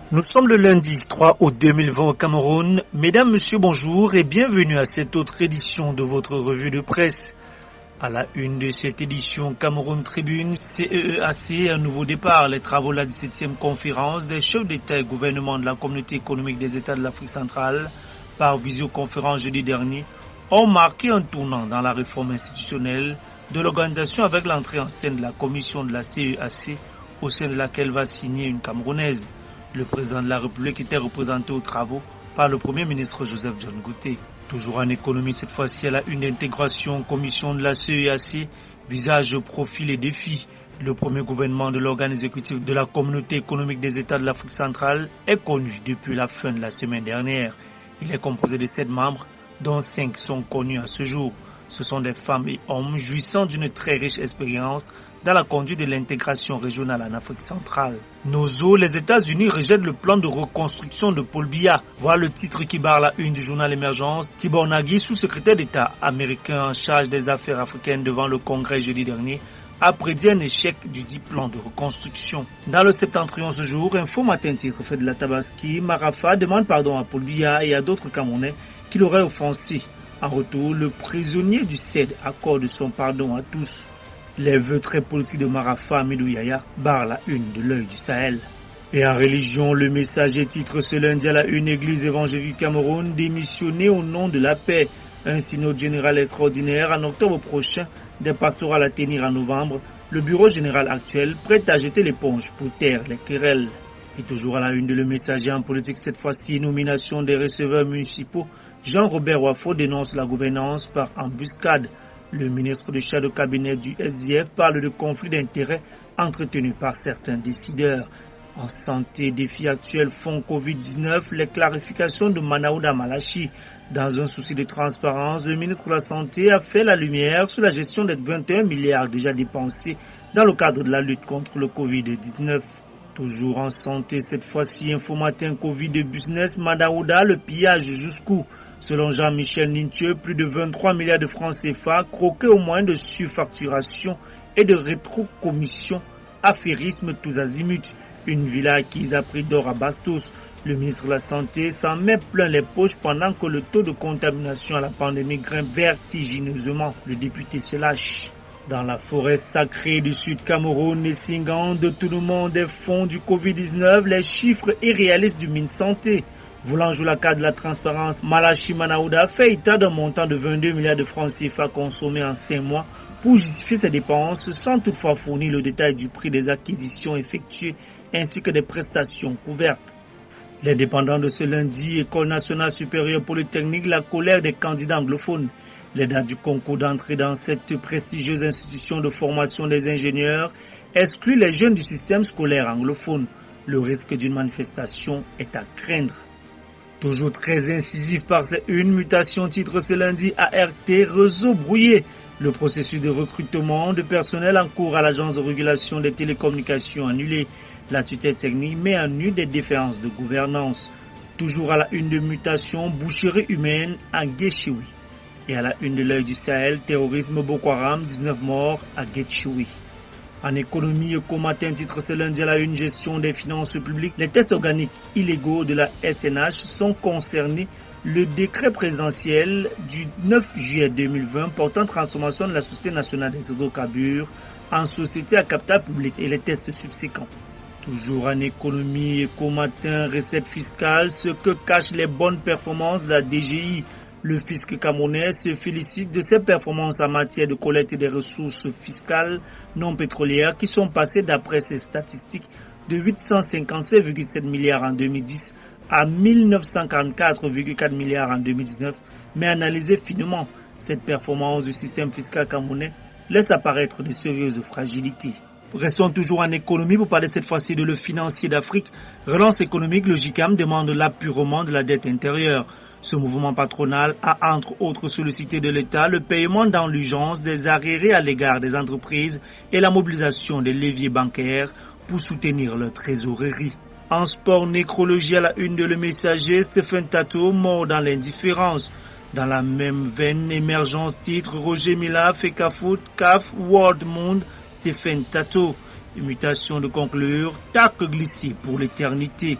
Nous sommes le lundi 3 août 2020 au Cameroun. Mesdames, Messieurs, bonjour et bienvenue à cette autre édition de votre revue de presse. À la une de cette édition, Cameroun Tribune, CEEAC, un nouveau départ. Les travaux de la 17e conférence des chefs d'État et gouvernement de la Communauté économique des États de l'Afrique centrale, par visioconférence jeudi dernier, ont marqué un tournant dans la réforme institutionnelle de l'organisation avec l'entrée en scène de la commission de la CEEAC, au sein de laquelle va signer une Camerounaise. Le président de la République était représenté aux travaux par le Premier ministre Joseph John Gouté. Toujours en économie, cette fois-ci à la une d'intégration, commission de la CEEAC, visage, profil et défis. Le premier gouvernement de l'organe exécutif de la Communauté économique des États de l'Afrique centrale est connu depuis la fin de la semaine dernière. Il est composé de 7 membres, dont 5 sont connus à ce jour. Ce sont des femmes et hommes jouissant d'une très riche expérience dans la conduite de l'intégration régionale en Afrique centrale. Nos eaux, les États-Unis rejettent le plan de reconstruction de Paul Biya. Voilà le titre qui barre la une du journal Émergence. Tibor Nagui, sous-secrétaire d'État américain en charge des affaires africaines devant le Congrès jeudi dernier, a prédit un échec du dit plan de reconstruction. Dans le septentrion ce jour, Info Matin titre fait de la Tabaski, Marafa demande pardon à Paul Biya et à d'autres Camerounais qui l'auraient offensé. En retour, le prisonnier du CED accorde son pardon à tous. Les vœux très politiques de Marafa Amidou Yaya barrent la une de l'œil du Sahel. Et en religion, le Messager titre ce lundi à la une Église évangélique Cameroun démissionnée au nom de la paix. Un synode général extraordinaire en octobre prochain, des pastorales à tenir en novembre. Le bureau général actuel prête à jeter l'éponge pour taire les querelles. Et toujours à la une de Le Messager en politique, cette fois-ci, nomination des receveurs municipaux. Jean-Robert Wafo dénonce la gouvernance par embuscade. Le ministre de chef de cabinet du SDF parle de conflits d'intérêts entretenus par certains décideurs. En santé, défis actuels font Covid-19, les clarifications de Manaouda Malachi. Dans un souci de transparence, le ministre de la Santé a fait la lumière sur la gestion des 21 milliards déjà dépensés dans le cadre de la lutte contre le Covid-19. Toujours en santé, cette fois-ci, Info Matin Covid de Business, Manaouda, le pillage jusqu'où? Selon Jean-Michel Nintieux, plus de 23 milliards de francs CFA croqués au moyen de surfacturation et de rétrocommission, affairisme tous azimuts. Une villa acquise à prix d'or à Bastos. Le ministre de la Santé s'en met plein les poches pendant que le taux de contamination à la pandémie grimpe vertigineusement. Le député se lâche. Dans la forêt sacrée du Sud Cameroun, les Singans de tout le monde des fonds du Covid-19, les chiffres irréalistes du MinSanté. Voulant jouer la carte de la transparence, Malachi Manaouda fait état d'un montant de 22 milliards de francs CFA consommés en 5 mois pour justifier ses dépenses sans toutefois fournir le détail du prix des acquisitions effectuées ainsi que des prestations couvertes. L'indépendant de ce lundi, École nationale supérieure polytechnique, la colère des candidats anglophones. Les dates du concours d'entrée dans cette prestigieuse institution de formation des ingénieurs excluent les jeunes du système scolaire anglophone. Le risque d'une manifestation est à craindre. Toujours très incisif par ses une mutation titre ce lundi ART, réseau brouillé. Le processus de recrutement de personnel en cours à l'agence de régulation des télécommunications annulé. La tutelle technique met en nu des différences de gouvernance. Toujours à la une de mutation, boucherie humaine à Guéchiouи. Et à la une de l'œil du Sahel, terrorisme Boko Haram, 19 morts à Guéchioui. En économie, Ecomatin titre ce lundi à la une gestion des finances publiques. Les tests organiques illégaux de la SNH sont concernés. Le décret présidentiel du 9 juillet 2020 portant transformation de la Société nationale des hydrocarbures en société à capital public et les tests subséquents. Toujours en économie, Ecomatin, recettes fiscales, ce que cachent les bonnes performances de la DGI. Le fisc camerounais se félicite de ses performances en matière de collecte des ressources fiscales non pétrolières qui sont passées d'après ses statistiques de 857,7 milliards en 2010 à 1944,4 milliards en 2019. Mais analysée finement, cette performance du système fiscal camerounais laisse apparaître de sérieuses fragilités. Restons toujours en économie pour parler cette fois-ci de le financier d'Afrique. Relance économique, le GICAM demande l'apurement de la dette intérieure. Ce mouvement patronal a entre autres sollicité de l'État le paiement dans l'urgence des arriérés à l'égard des entreprises et la mobilisation des leviers bancaires pour soutenir leur trésorerie. En sport, nécrologie à la une de Le Messager, Stephen Tato mort dans l'indifférence. Dans la même veine, émergence titre Roger Mila, Fekafoot, CAF, World Monde, Stephen Tato. Mutation de conclure, tacle glissé pour l'éternité.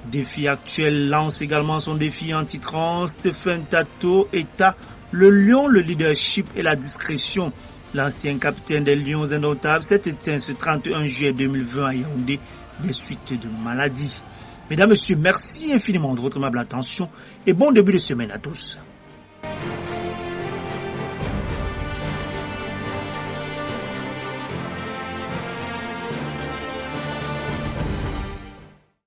Défi actuel lance également son défi anti-trans. Stéphane Tato état le lion, le leadership et la discrétion. L'ancien capitaine des Lions indomptables s'est éteint ce 31 juillet 2020 à Yaoundé des suites de maladie. Mesdames, Messieurs, merci infiniment de votre aimable attention et bon début de semaine à tous.